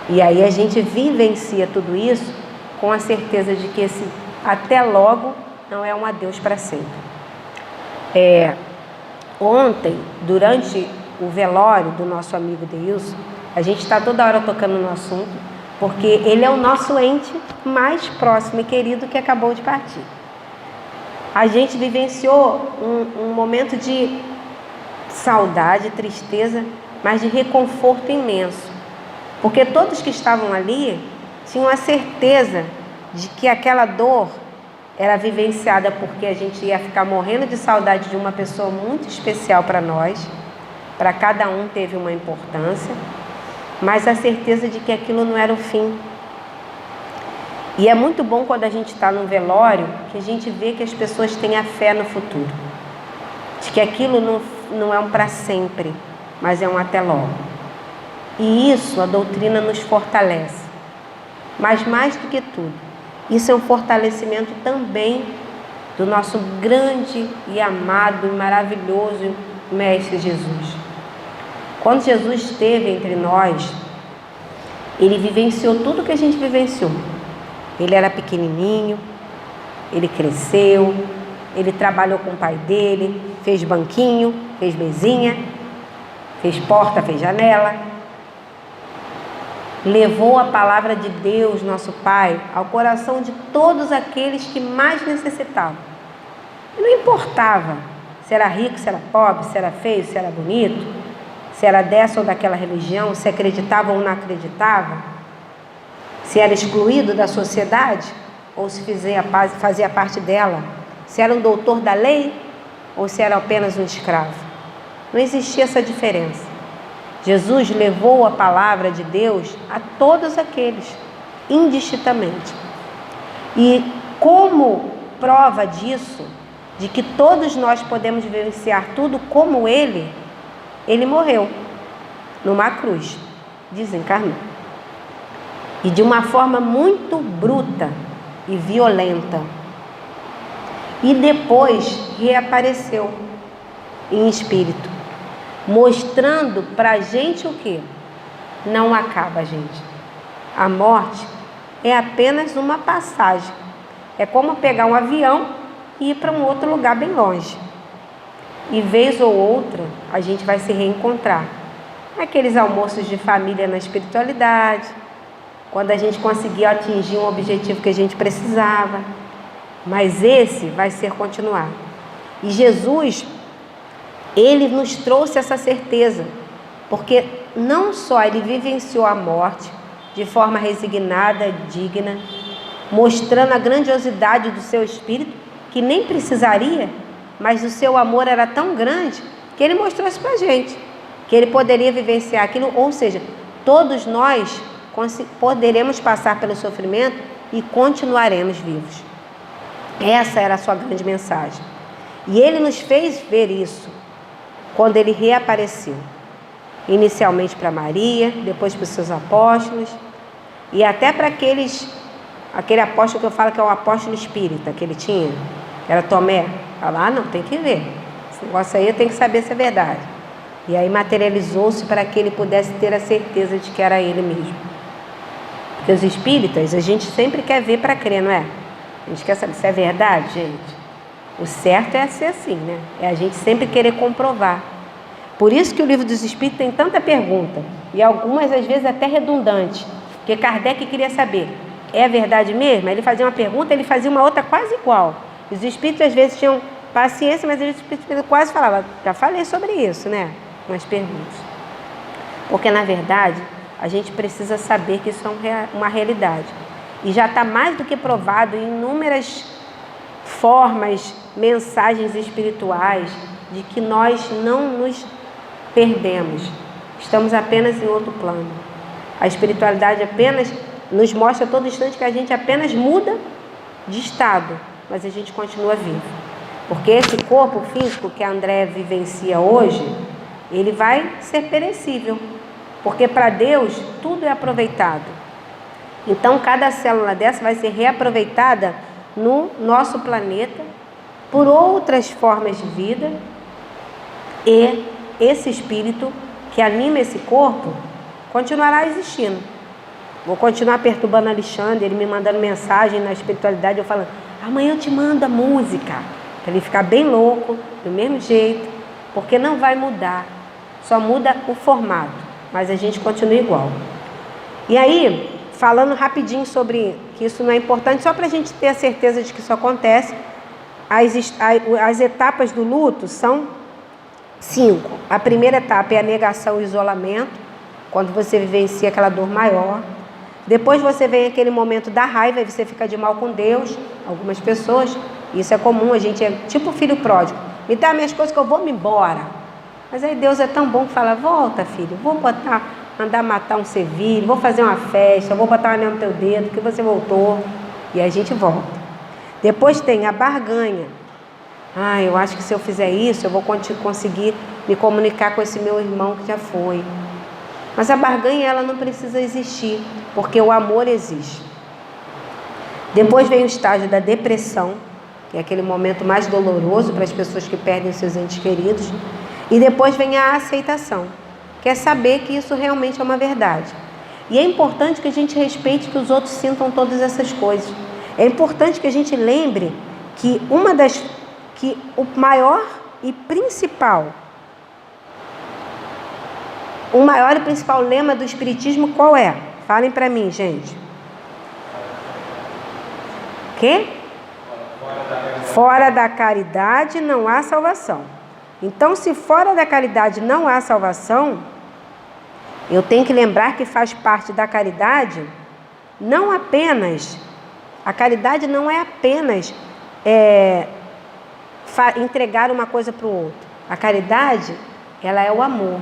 E aí a gente vivencia tudo isso com a certeza de que esse até logo não é um adeus para sempre. Ontem, durante o velório do nosso amigo Deilson, a gente está toda hora tocando no assunto, porque ele é o nosso ente mais próximo e querido que acabou de partir. A gente vivenciou um momento de saudade, tristeza, mas de reconforto imenso. Porque todos que estavam ali tinham a certeza de que aquela dor era vivenciada porque a gente ia ficar morrendo de saudade de uma pessoa muito especial para nós. Para cada um teve uma importância, mas a certeza de que aquilo não era o fim. E é muito bom quando a gente está num velório, que a gente vê que as pessoas têm a fé no futuro. De que aquilo não é um para sempre, mas é um até logo. E isso a doutrina nos fortalece. Mas mais do que tudo, isso é um fortalecimento também do nosso grande e amado e maravilhoso Mestre Jesus. Quando Jesus esteve entre nós, ele vivenciou tudo que a gente vivenciou. Ele era pequenininho, ele cresceu, ele trabalhou com o pai dele, fez banquinho, fez mesinha, fez porta, fez janela. Levou a palavra de Deus, nosso Pai, ao coração de todos aqueles que mais necessitavam. E não importava se era rico, se era pobre, se era feio, se era bonito, se era dessa ou daquela religião, se acreditava ou não acreditava, se era excluído da sociedade ou se fazia parte dela, se era um doutor da lei ou se era apenas um escravo. Não existia essa diferença. Jesus levou a palavra de Deus a todos aqueles, indistintamente. E como prova disso, de que todos nós podemos vivenciar tudo como Ele morreu numa cruz, desencarnou. E de uma forma muito bruta e violenta. E depois reapareceu em espírito, mostrando para a gente o que? Não acaba, gente. A morte é apenas uma passagem. É como pegar um avião e ir para um outro lugar bem longe. E vez ou outra, a gente vai se reencontrar. Aqueles almoços de família na espiritualidade, quando a gente conseguir atingir um objetivo que a gente precisava. Mas esse vai ser continuado. E Jesus, Ele nos trouxe essa certeza, porque não só Ele vivenciou a morte de forma resignada, digna, mostrando a grandiosidade do seu espírito, que nem precisaria, mas o seu amor era tão grande, que Ele mostrou isso para a gente, que Ele poderia vivenciar aquilo, ou seja, todos nós poderemos passar pelo sofrimento e continuaremos vivos. Essa era a sua grande mensagem. E Ele nos fez ver isso, quando Ele reapareceu, inicialmente para Maria, depois para os seus apóstolos, e até para aquele apóstolo que eu falo que é o apóstolo espírita, que ele tinha, era Tomé. Fala, não, tem que ver, esse negócio aí eu tenho que saber se é verdade. E aí materializou-se para que ele pudesse ter a certeza de que era ele mesmo. Porque os espíritas, a gente sempre quer ver para crer, não é? A gente quer saber se é verdade, gente. O certo é ser assim, né? É a gente sempre querer comprovar. Por isso que o Livro dos Espíritos tem tanta pergunta, e algumas às vezes até redundantes, porque Kardec queria saber, é verdade mesmo? Ele fazia uma pergunta, ele fazia uma outra quase igual. Os espíritos às vezes tinham paciência, mas os espíritos quase falavam, já falei sobre isso, né? Nas perguntas. Porque na verdade, a gente precisa saber que isso é uma realidade. E já está mais do que provado em inúmeras formas, mensagens espirituais, de que nós não nos perdemos. Estamos apenas em outro plano. A espiritualidade apenas nos mostra a todo instante que a gente apenas muda de estado, mas a gente continua vivo. Porque esse corpo físico que a André vivencia hoje, ele vai ser perecível. Porque para Deus tudo é aproveitado. Então cada célula dessa vai ser reaproveitada no nosso planeta por outras formas de vida, e esse espírito que anima esse corpo continuará existindo. Vou continuar perturbando Alexandre, ele me mandando mensagem na espiritualidade, eu falando, amanhã eu te mando a música, para ele ficar bem louco, do mesmo jeito, porque não vai mudar, só muda o formato, mas a gente continua igual. E aí, falando rapidinho sobre que isso não é importante, só para a gente ter a certeza de que isso acontece, as etapas do luto são 5. A primeira etapa é a negação e o isolamento, quando você vivencia aquela dor maior. Depois você vem aquele momento da raiva e você fica de mal com Deus. Algumas pessoas, isso é comum, a gente é tipo filho pródigo. Me dá minhas coisas que eu vou me embora. Mas aí Deus é tão bom que fala, volta filho, vou mandar matar um servilho, vou fazer uma festa, vou botar um anel no teu dedo, que você voltou. E aí a gente volta. Depois tem a barganha. Eu acho que se eu fizer isso, eu vou conseguir me comunicar com esse meu irmão que já foi. Mas a barganha, ela não precisa existir, porque o amor existe. Depois vem o estágio da depressão, que é aquele momento mais doloroso para as pessoas que perdem seus entes queridos. E depois vem a aceitação, que é saber que isso realmente é uma verdade. E é importante que a gente respeite que os outros sintam todas essas coisas. É importante que a gente lembre que o maior e principal lema do Espiritismo qual é? Falem para mim, gente. Quê? Fora da caridade não há salvação. Então, se fora da caridade não há salvação, eu tenho que lembrar que faz parte da caridade não apenas... A caridade não é apenas entregar uma coisa para o outro. A caridade, ela é o amor.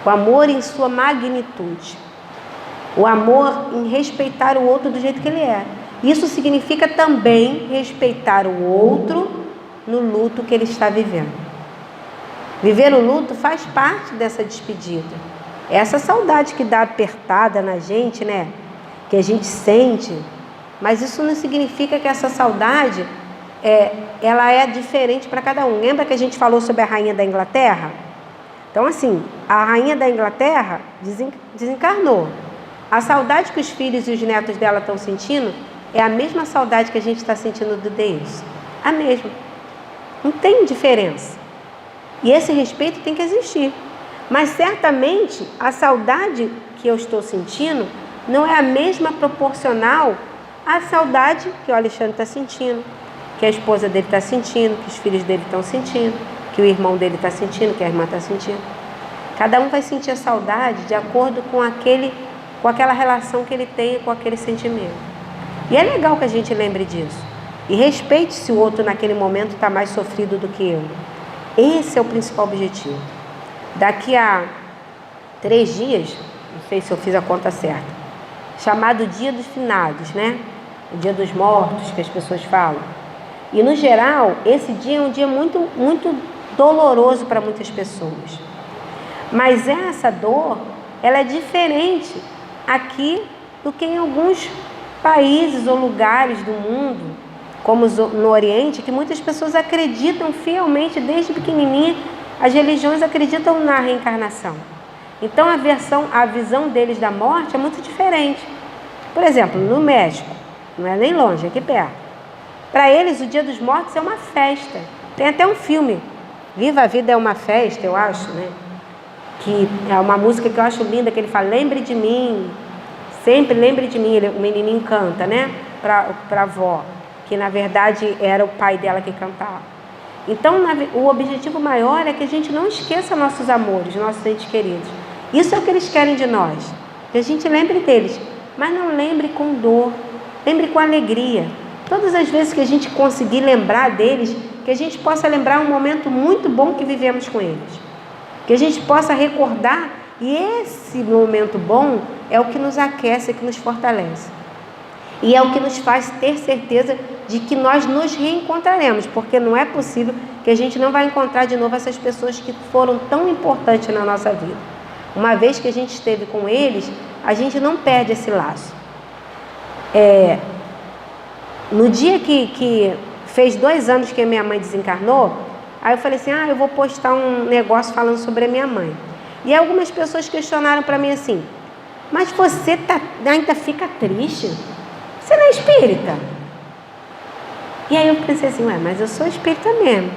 O amor em sua magnitude. O amor em respeitar o outro do jeito que ele é. Isso significa também respeitar o outro no luto que ele está vivendo. Viver o luto faz parte dessa despedida. Essa saudade que dá apertada na gente, né? Que a gente sente. Mas isso não significa que essa saudade ela é diferente para cada um. Lembra que a gente falou sobre a rainha da Inglaterra? Então, assim, a rainha da Inglaterra desencarnou. A saudade que os filhos e os netos dela estão sentindo é a mesma saudade que a gente está sentindo do Deus. A mesma. Não tem diferença. E esse respeito tem que existir. Mas, certamente, a saudade que eu estou sentindo não é a mesma proporcional à saudade que o Alexandre está sentindo, que a esposa dele está sentindo, que os filhos dele estão sentindo, que o irmão dele está sentindo, que a irmã está sentindo. Cada um vai sentir a saudade de acordo com aquela relação que ele tem com aquele sentimento. E é legal que a gente lembre disso. E respeite se o outro naquele momento está mais sofrido do que eu. Esse é o principal objetivo. Daqui a 3 dias, não sei se eu fiz a conta certa, chamado Dia dos Finados, né? O Dia dos Mortos, que as pessoas falam. E, no geral, esse dia é um dia muito, muito doloroso para muitas pessoas. Mas essa dor, ela é diferente aqui do que em alguns países ou lugares do mundo, como no Oriente, que muitas pessoas acreditam fielmente, desde pequenininha, as religiões acreditam na reencarnação. Então, a visão deles da morte é muito diferente. Por exemplo, no México, não é nem longe, é aqui perto. Para eles, o Dia dos Mortos é uma festa. Tem até um filme, Viva a Vida é uma Festa, eu acho, né? Que é uma música que eu acho linda, que ele fala, lembre de mim, sempre lembre de mim. O menininho canta, né? Para a avó, que na verdade era o pai dela que cantava. Então, o objetivo maior é que a gente não esqueça nossos amores, nossos entes queridos. Isso é o que eles querem de nós, que a gente lembre deles, mas não lembre com dor, lembre com alegria. Todas as vezes que a gente conseguir lembrar deles, que a gente possa lembrar um momento muito bom que vivemos com eles, que a gente possa recordar, e esse momento bom é o que nos aquece, que nos fortalece. E é o que nos faz ter certeza de que nós nos reencontraremos, porque não é possível que a gente não vai encontrar de novo essas pessoas que foram tão importantes na nossa vida. Uma vez que a gente esteve com eles, a gente não perde esse laço. No dia que fez 2 anos que a minha mãe desencarnou, aí eu falei assim, eu vou postar um negócio falando sobre a minha mãe. E algumas pessoas questionaram para mim assim, mas você ainda fica triste? Você não é espírita? E aí eu pensei assim, mas eu sou espírita mesmo.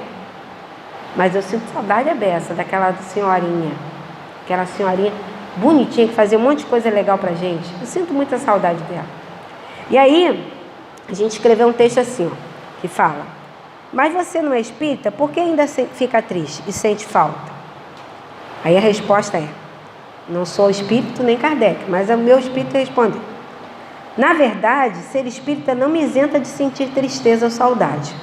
Mas eu sinto saudade beça daquela senhorinha. Aquela senhorinha bonitinha que fazia um monte de coisa legal pra gente. Eu sinto muita saudade dela. E aí, a gente escreveu um texto assim, que fala, mas você não é espírita? Por que ainda fica triste e sente falta? Aí a resposta é, não sou espírito nem Kardec, mas o meu espírito respondeu. Na verdade, ser espírita não me isenta de sentir tristeza ou saudade.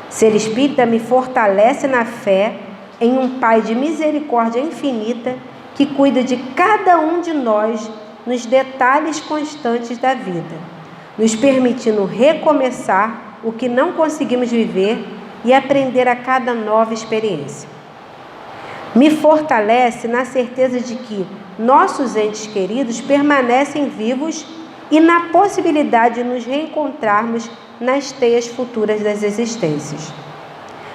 Ser espírita me fortalece na fé em um Pai de misericórdia infinita que cuida de cada um de nós nos detalhes constantes da vida, nos permitindo recomeçar o que não conseguimos viver e aprender a cada nova experiência. Me fortalece na certeza de que nossos entes queridos permanecem vivos e na possibilidade de nos reencontrarmos nas teias futuras das existências.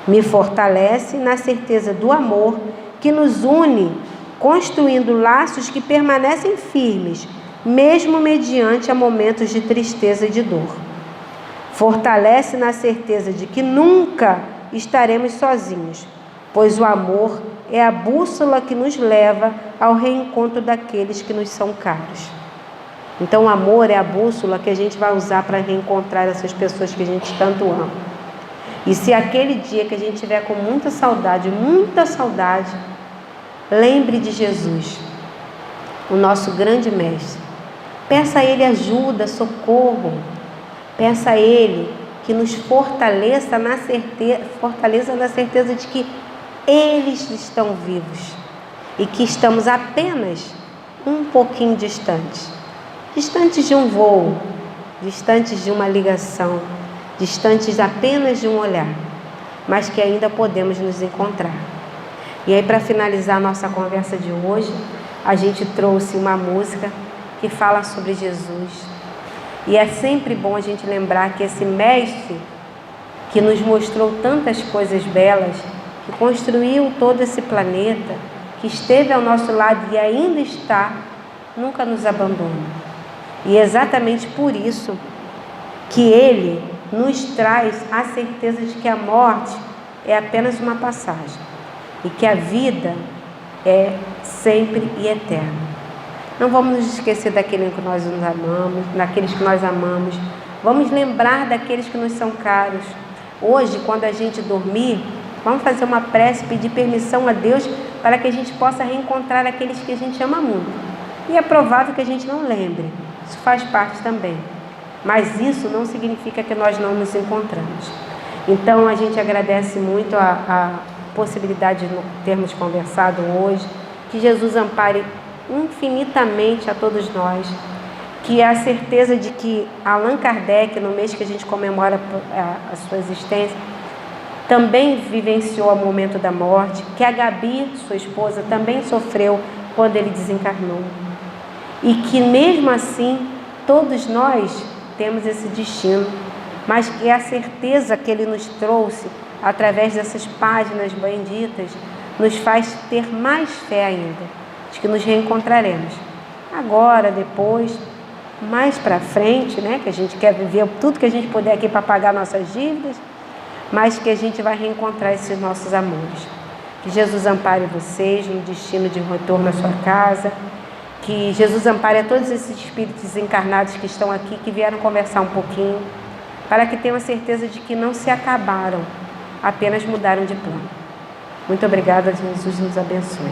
Me fortalece na certeza do amor que nos une, construindo laços que permanecem firmes, mesmo mediante a momentos de tristeza e de dor. Fortalece na certeza de que nunca estaremos sozinhos, pois o amor é a bússola que nos leva ao reencontro daqueles que nos são caros. Então o amor é a bússola que a gente vai usar para reencontrar essas pessoas que a gente tanto ama. E se aquele dia que a gente tiver com muita saudade, lembre de Jesus, o nosso grande mestre. Peça a Ele ajuda, socorro. Peça a Ele que nos fortaleça na certeza de que eles estão vivos e que estamos apenas um pouquinho distantes de um voo, distantes de uma ligação, distantes apenas de um olhar, mas que ainda podemos nos encontrar. E aí, para finalizar a nossa conversa de hoje, a gente trouxe uma música que fala sobre Jesus. E é sempre bom a gente lembrar que esse mestre que nos mostrou tantas coisas belas, que construiu todo esse planeta, que esteve ao nosso lado e ainda está, nunca nos abandona. E é exatamente por isso que Ele nos traz a certeza de que a morte é apenas uma passagem e que a vida é sempre e eterna. Não vamos nos esquecer daqueles que nós nos amamos, daqueles que nós amamos. Vamos lembrar daqueles que nos são caros. Hoje, quando a gente dormir, vamos fazer uma prece, pedir permissão a Deus para que a gente possa reencontrar aqueles que a gente ama muito. E é provável que a gente não lembre. Isso faz parte também. Mas isso não significa que nós não nos encontramos. Então, a gente agradece muito a possibilidade de termos conversado hoje. Que Jesus ampare infinitamente a todos nós. Que a certeza de que Allan Kardec, no mês que a gente comemora a sua existência, também vivenciou o momento da morte. Que a Gabi, sua esposa, também sofreu quando ele desencarnou. E que mesmo assim, todos nós temos esse destino, mas que a certeza que Ele nos trouxe, através dessas páginas benditas, nos faz ter mais fé ainda, de que nos reencontraremos. Agora, depois, mais para frente, né, que a gente quer viver tudo que a gente puder aqui para pagar nossas dívidas, mas que a gente vai reencontrar esses nossos amores. Que Jesus ampare vocês no destino de retorno à sua casa. Que Jesus ampare a todos esses espíritos encarnados que estão aqui, que vieram conversar um pouquinho, para que tenham a certeza de que não se acabaram, apenas mudaram de plano. Muito obrigada, Jesus nos abençoe.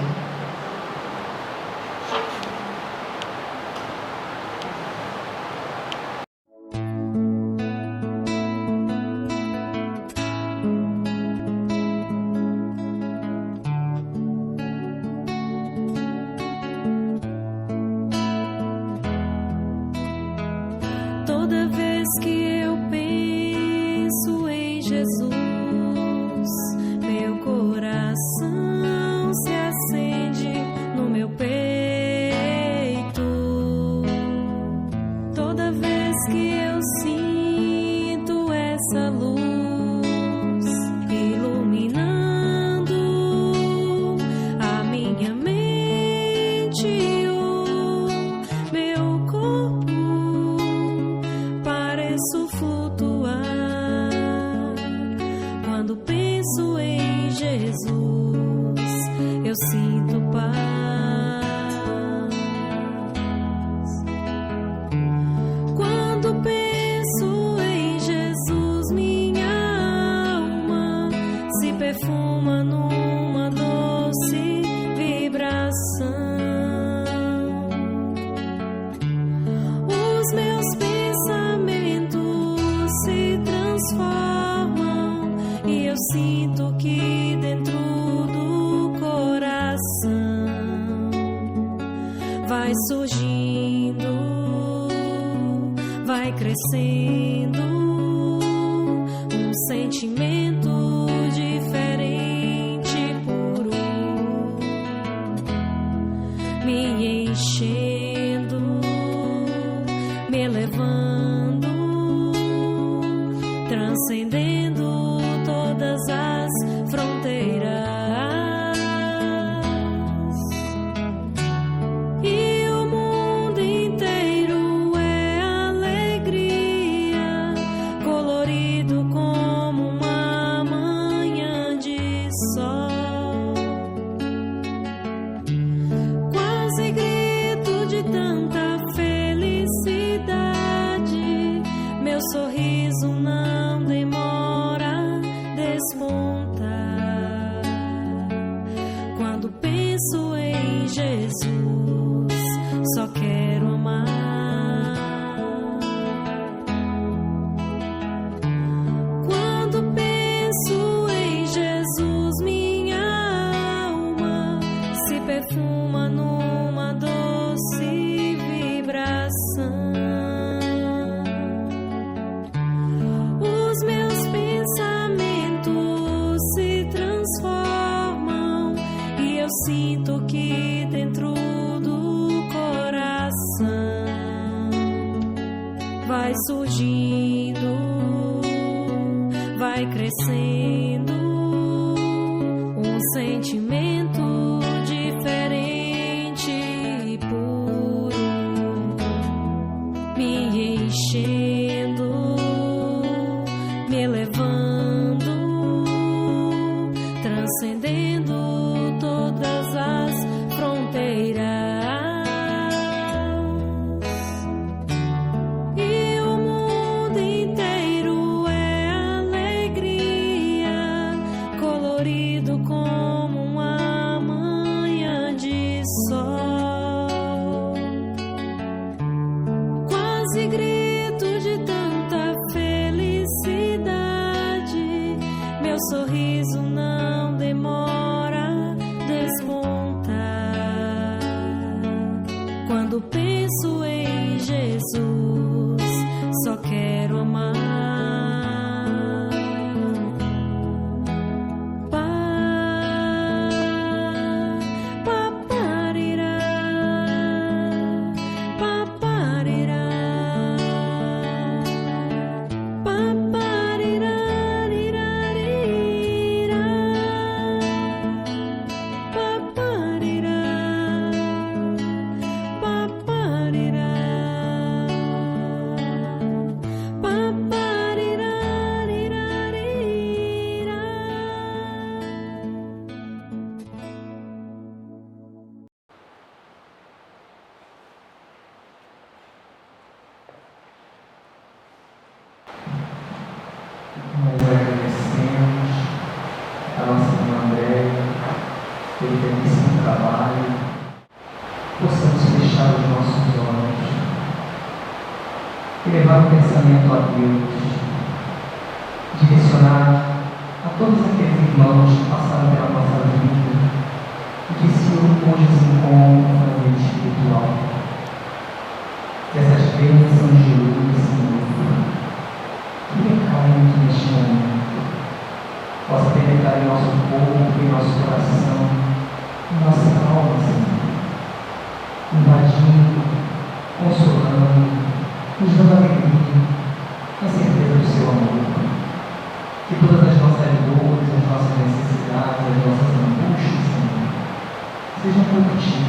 Toda vez que eu penso em Jesus, meu coração se acende no meu peito. Toda vez que eu sinto essa luz iluminando a minha mente e o meu corpo, pareço flutuar. Quando penso em Jesus, eu sinto paz. Quando penso em Jesus, minha alma se perfuma numa doce vibração. Os meus pensamentos se transformam e eu sinto que dentro do coração vai surgindo, vai crescendo um sentimento diferente, puro. Quando penso em Jesus, só quero amar. Quando penso em Jesus, minha alma se perfuma numa doce vibração. Os meus pensamentos se transformam e eu sinto que dentro do coração vai surgindo, vai crescendo um sentimento diferente e puro, me enchendo, me elevando, transcendendo todas as fronteiras. E o mundo inteiro é alegria, colorido como uma manhã de sol. Quase grito de tanta felicidade, meu sorriso não demora a despontar. Quando penso em Jesus, só quero amar. Paparirá, paparirá, paparirá, rirarira, paparirá, paparirá, paparirá, rirarira. Nós agradecemos a nossa irmã Andréia pelo belíssimo trabalho. Possamos fechar os nossos olhos e levar o pensamento a Deus, direcionar a todos aqueles irmãos que passaram pela nossa vida e que se hoje se encontram na vida espiritual. Que essas bênçãos de luz, Senhor, que recaem neste momento, possa penetrar em nosso corpo, em nosso coração, em nossa alma, Senhor, invadindo, consolando, nos dando alegria, a certeza do seu amor. Que todas as nossas dores, as nossas necessidades, as nossas angústias, Senhor, sejam por ti,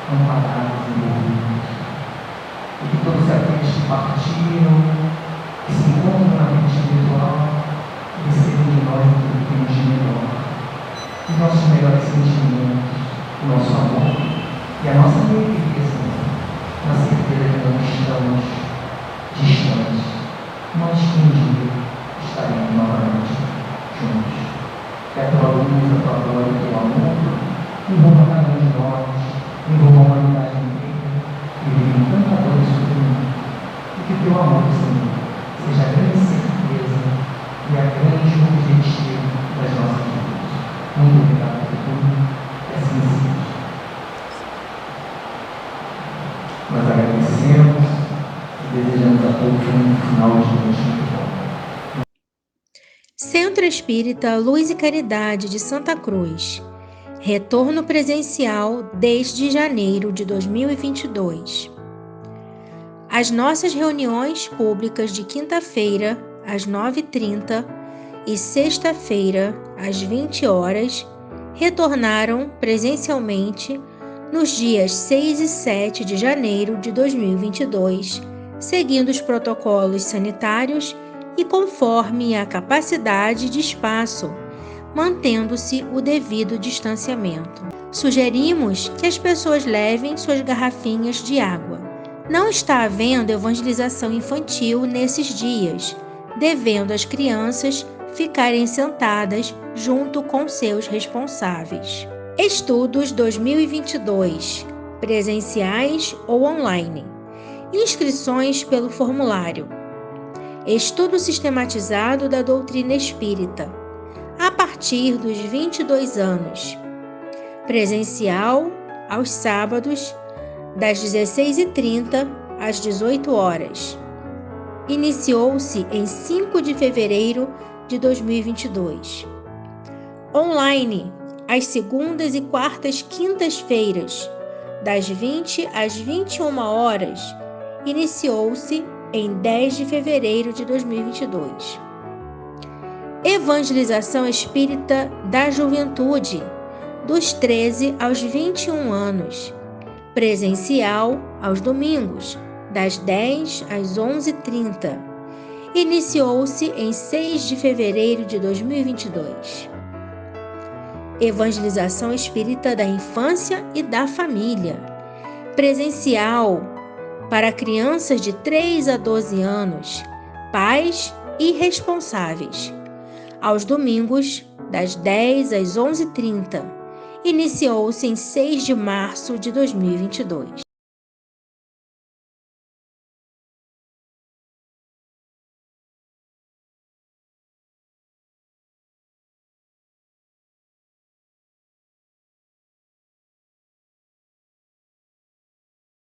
amparadas e ouvidas. E que todos aqueles que partiram, que se encontram na vida espiritual, recebam de nós o que temos de melhor, os nossos melhores sentimentos, o nosso amor e a nossa alegria, Senhor, na certeza de que não estamos distantes, mas que um dia estaremos novamente juntos. Que a tua luz, a tua glória, o teu amor envolva cada um de nós, envolva a humanidade inteira, e vive em tanta dor e sofrimento. E que o teu amor, Senhor, seja a grande certeza e a grande objetivo das nossas vidas. Muito obrigado por tudo, e assim seja. Nós agradecemos e desejamos a todos um final de noite muito bom. Centro Espírita Luz e Caridade de Santa Cruz. Retorno presencial desde janeiro de 2022. As nossas reuniões públicas de quinta-feira, às 9h30 e sexta-feira, às 20 horas, retornaram presencialmente nos dias 6 e 7 de janeiro de 2022, seguindo os protocolos sanitários e conforme a capacidade de espaço, mantendo-se o devido distanciamento. Sugerimos que as pessoas levem suas garrafinhas de água. Não está havendo evangelização infantil nesses dias, devendo as crianças ficarem sentadas junto com seus responsáveis. Estudos 2022, presenciais ou online. Inscrições pelo formulário. Estudo sistematizado da doutrina espírita, a partir dos 22 anos. Presencial, aos sábados, das 16h30 às 18 horas. Iniciou-se em 5 de fevereiro de 2022. Online, às segundas e quartas quintas-feiras, das 20 às 21 horas. Iniciou-se em 10 de fevereiro de 2022. Evangelização espírita da juventude, dos 13 aos 21 anos. Presencial aos domingos, das 10 às 11h30. Iniciou-se em 6 de fevereiro de 2022. Evangelização espírita da infância e da família. Presencial para crianças de 3 a 12 anos, pais e responsáveis. Aos domingos, das 10 às 11h30. Iniciou-se em 6 de março de 2022.